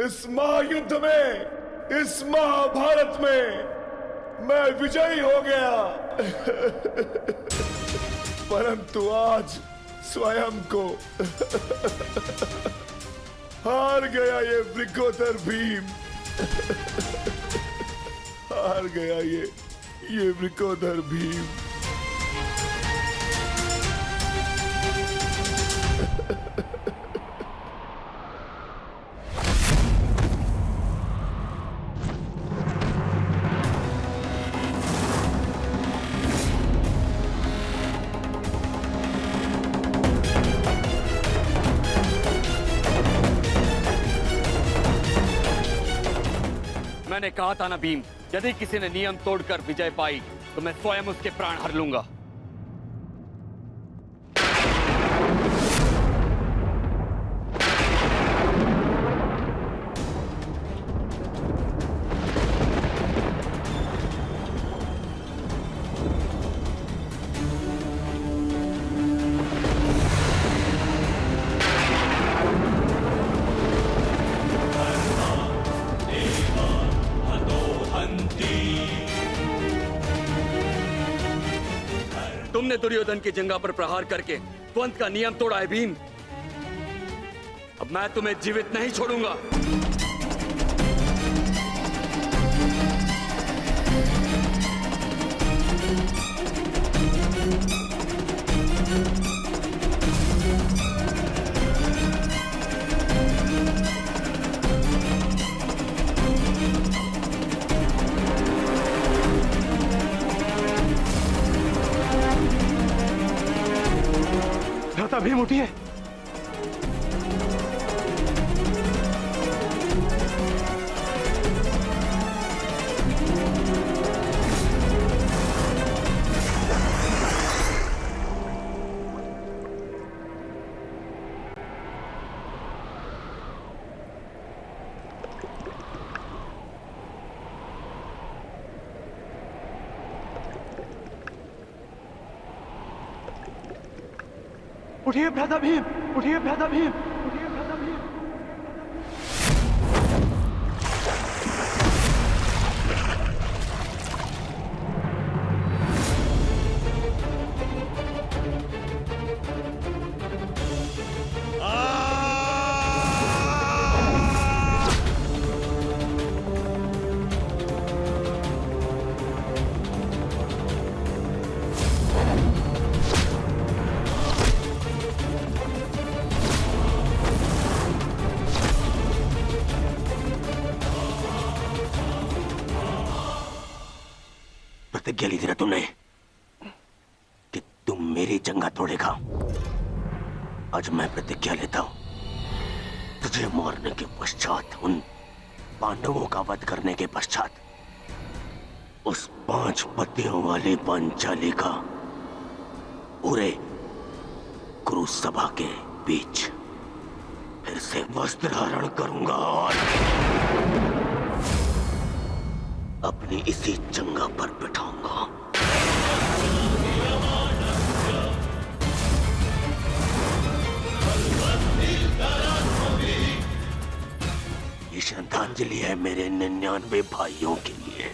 इस महायुद्ध में, इस महाभारत में मैं विजयी हो गया। परंतु आज स्वयं को हार गया ये वृकोदर भीम। हार गया ये वृकोदर भीम। मैंने कहा था ना भीम, यदि किसी ने नियम तोड़कर विजय पाई तो मैं स्वयं उसके प्राण हर लूंगा। तुमने दुर्योधन की जंगा पर प्रहार करके द्वंद का नियम तोड़ा है भीम। अब मैं तुम्हें जीवित नहीं छोड़ूंगा। भीम उठिए। उठिए भ्राता भीम, उठिए भ्राता भीम, उठिए भ्राता भीम। प्रतिज्ञा ली थी ना तुमने कि तुम मेरी जंगा तोड़ेगा। आज मैं प्रतिज्ञा लेता हूं, तुझे मारने के पश्चात, उन पांडवों का वध करने के पश्चात, उस 5 पतियों वाली पांचाली का पूरे कुरु सभा के बीच फिर से वस्त्र हरण करूंगा और अपनी इसी जंगा पर बिठाऊंगा। ये श्रद्धांजलि है मेरे 99 भाइयों के लिए।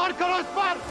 वार करो इस पर।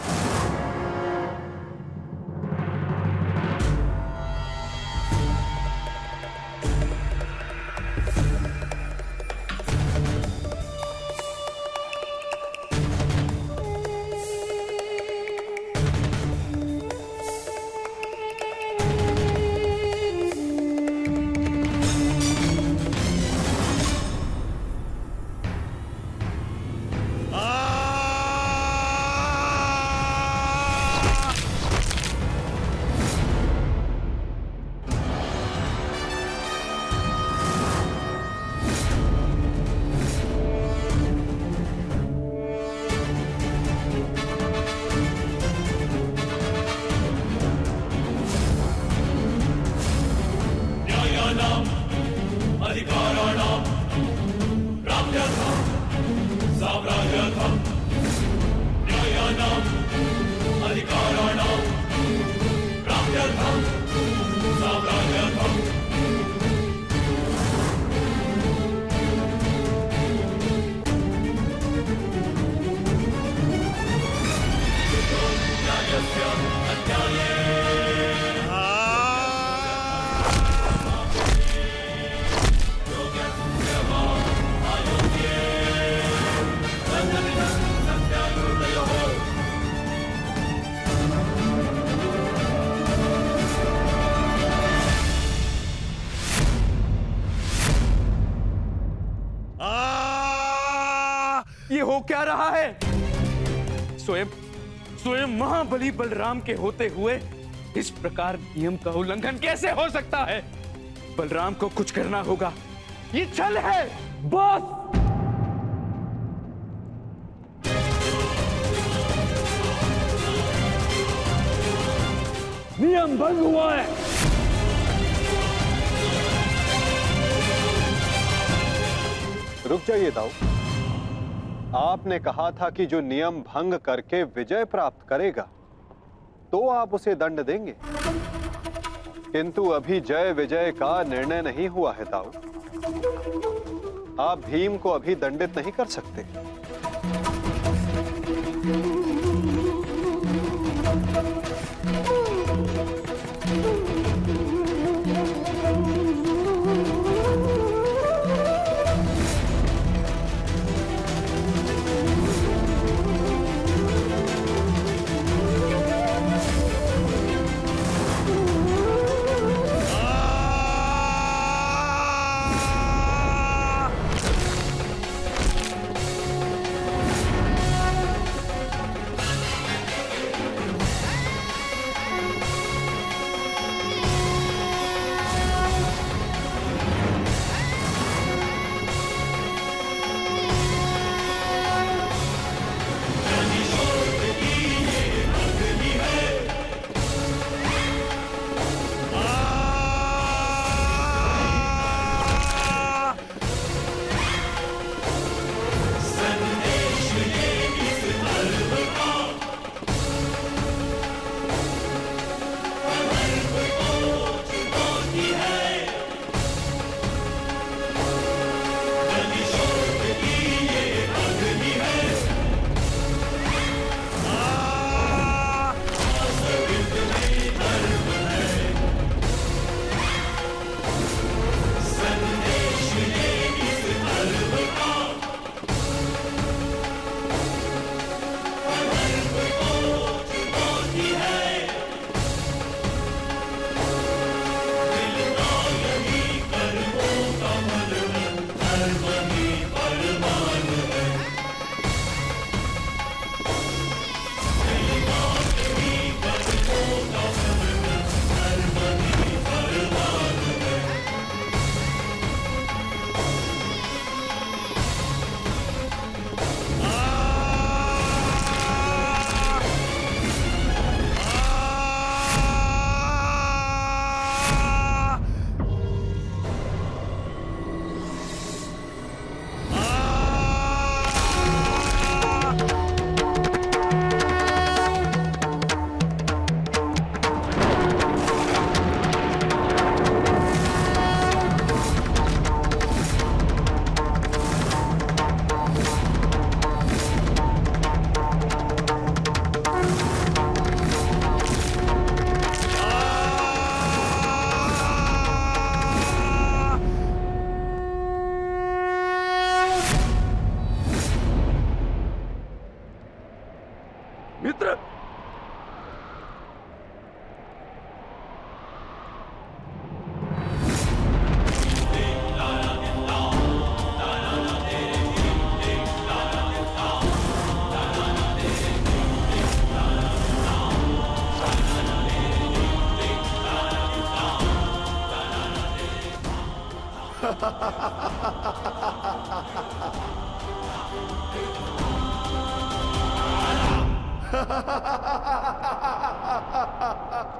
ये हो क्या रहा है? स्वयं महाबली बलराम के होते हुए इस प्रकार नियम का उल्लंघन कैसे हो सकता है? बलराम को कुछ करना होगा। ये छल है बॉस। नियम भंग हुआ है। रुक जाइए दाऊ। आपने कहा था कि जो नियम भंग करके विजय प्राप्त करेगा तो आप उसे दंड देंगे, किंतु अभी जय विजय का निर्णय नहीं हुआ है दाऊ। आप भीम को अभी दंडित नहीं कर सकते।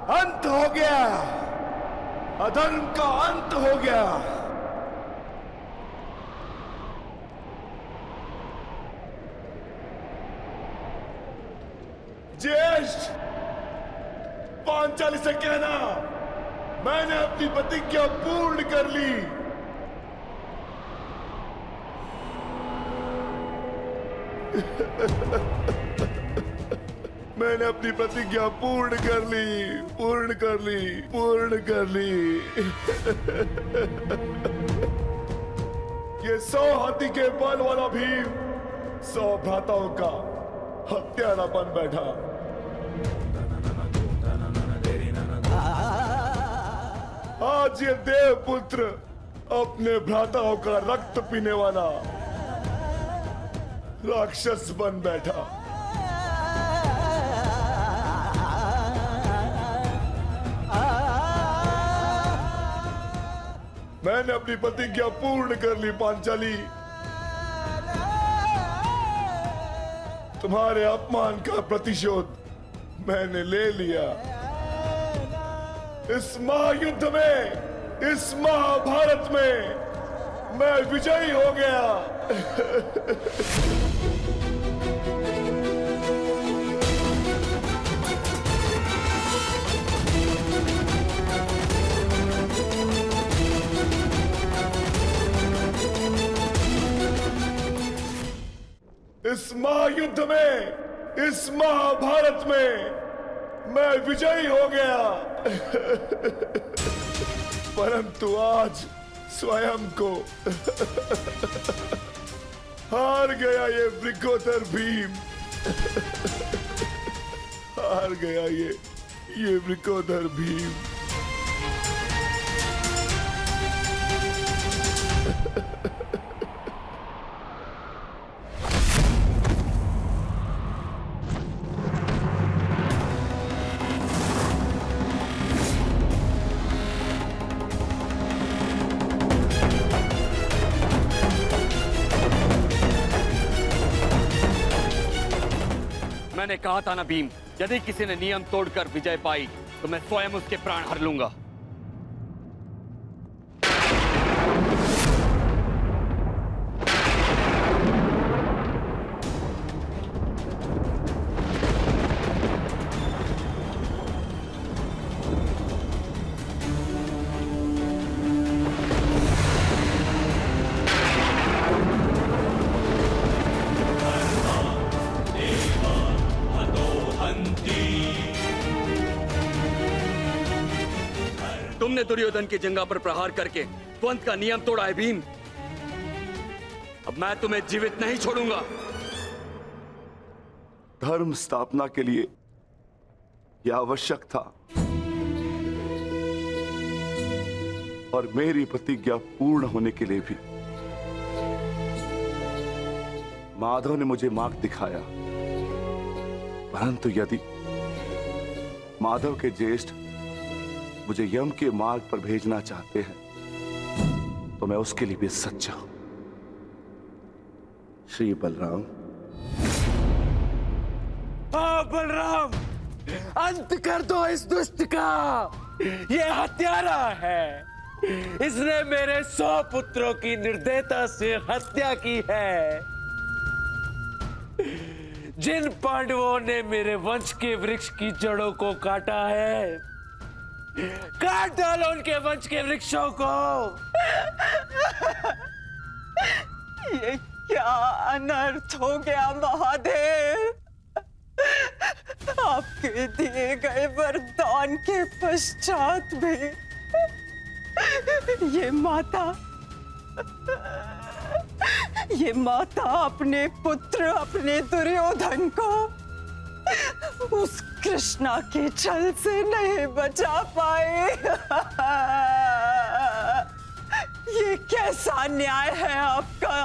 अंत हो गया, अधर्म का अंत हो गया। ज्येष्ठ, पांचाली से कहना मैंने अपनी प्रतिज्ञा पूर्ण कर ली। मैंने अपनी प्रतिज्ञा पूर्ण कर ली, पूर्ण कर ली, पूर्ण कर ली। ये 100 हाथी के बल वाला भीम 100 भ्राताओं का हत्यारा बन बैठा। आज ये देवपुत्र अपने भ्राताओं का रक्त पीने वाला राक्षस बन बैठा। मैंने अपनी प्रतिज्ञा पूर्ण कर ली पांचाली। तुम्हारे अपमान का प्रतिशोध मैंने ले लिया। इस महायुद्ध में, इस महाभारत में मैं विजयी हो गया। इस महायुद्ध में, इस महाभारत में मैं विजयी हो गया। परंतु आज स्वयं को हार गया ये वृकोदर भीम। हार गया ये वृकोदर भीम। मैंने कहा था ना भीम, यदि किसी ने नियम तोड़कर विजय पाई तो मैं स्वयं उसके प्राण हर लूंगा। तुमने दुर्योधन की जंगा पर प्रहार करके द्वंद का नियम तोड़ा है भीम। अब मैं तुम्हें जीवित नहीं छोड़ूंगा। धर्म स्थापना के लिए यह आवश्यक था और मेरी प्रतिज्ञा पूर्ण होने के लिए भी। माधव ने मुझे मार्ग दिखाया, परंतु यदि माधव के ज्येष्ठ मुझे यम के मार्ग पर भेजना चाहते हैं तो मैं उसके लिए भी सच्चा हूं। श्री बलराम। बलराम, अंत कर दो इस दुष्ट का। ये हत्यारा है। इसने मेरे 100 पुत्रों की निर्दयता से हत्या की है। जिन पांडवों ने मेरे वंश के वृक्ष की जड़ों को काटा है, काट डालो उनके वंश के वृक्षों को। ये क्या अनर्थ हो गया महादेव। आपके दिए गए वरदान के पश्चात भी ये माता अपने पुत्र, अपने दुर्योधन को उस कृष्णा के छल से नहीं बचा पाए। ये कैसा न्याय है आपका।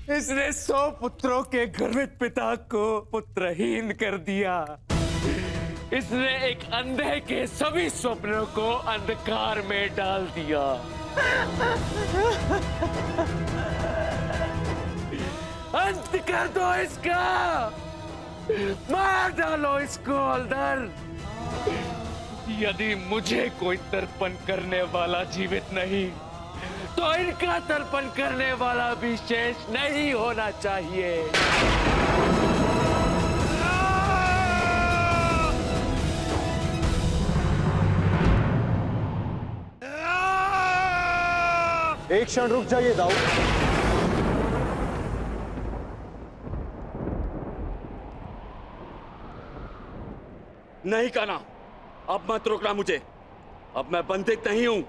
इसने 100 पुत्रों के गर्वित पिता को पुत्रहीन कर दिया। इसने एक अंधे के सभी स्वप्नों को अंधकार में डाल दिया। अंत कर दो इसका, मार डालो इसको अंदर। यदि मुझे कोई तर्पण करने वाला जीवित नहीं, तो इनका तर्पण करने वाला भी शेष नहीं होना चाहिए। एक क्षण रुक जाइए दाऊ। नहीं कान्हा, अब मत रोकना मुझे। अब मैं बंदिक नहीं हूं।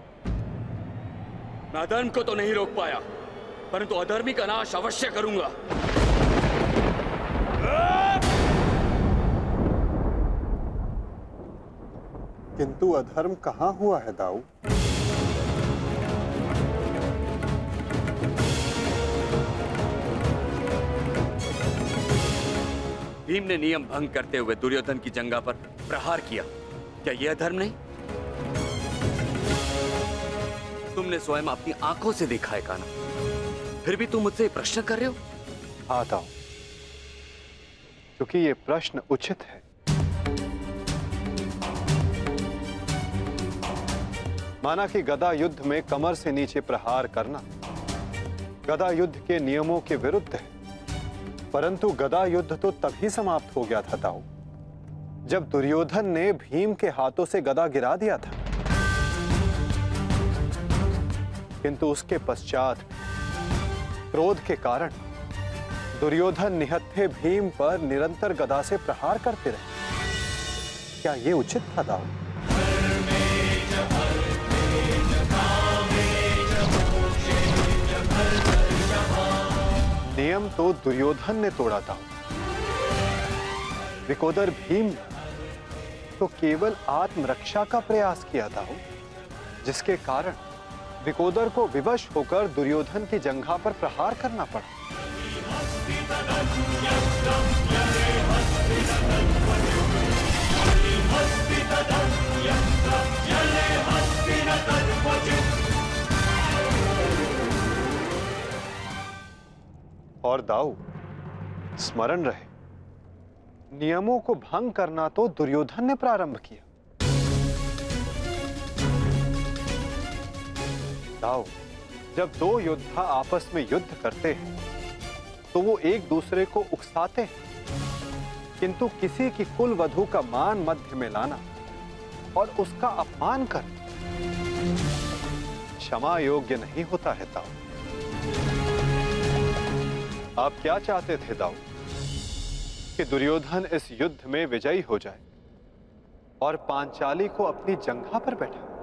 मैं अधर्म को तो नहीं रोक पाया, परंतु अधर्मी का नाश अवश्य करूंगा। किंतु अधर्म कहां हुआ है दाऊ? भीम ने नियम भंग करते हुए दुर्योधन की जंघा पर प्रहार किया। क्या यह अधर्म नहीं? तुमने स्वयं अपनी आंखों से देखा है कान्हा, फिर भी तुम मुझसे प्रश्न कर रहे हो? हाँ दाऊ, क्योंकि ये प्रश्न उचित है। माना कि गदा युद्ध में कमर से नीचे प्रहार करना गदा युद्ध के नियमों के विरुद्ध है, परंतु गदा युद्ध तो तभी समाप्त हो गया था दाऊ, जब दुर्योधन ने भीम के हाथों से गदा गिरा दिया था। किंतु उसके पश्चात क्रोध के कारण दुर्योधन निहत्थे भीम पर निरंतर गदा से प्रहार करते रहे। क्या यह उचित था दाऊ? नियम तो दुर्योधन ने तोड़ा था, विकोदर भीम ने तो केवल आत्मरक्षा का प्रयास किया था, जिसके कारण विकोदर को विवश होकर दुर्योधन की जंघा पर प्रहार करना पड़ा। और दाऊ, स्मरण रहे, नियमों को भंग करना तो दुर्योधन ने प्रारंभ किया। दाऊ, जब दो योद्धा आपस में युद्ध करते हैं तो वो एक दूसरे को उकसाते हैं, किंतु किसी की कुल वधू का मान मध्य में लाना और उसका अपमान करना क्षमा योग्य नहीं होता है दाऊ। आप क्या चाहते थे दाऊ? कि दुर्योधन इस युद्ध में विजयी हो जाए और पांचाली को अपनी जंघा पर बैठा?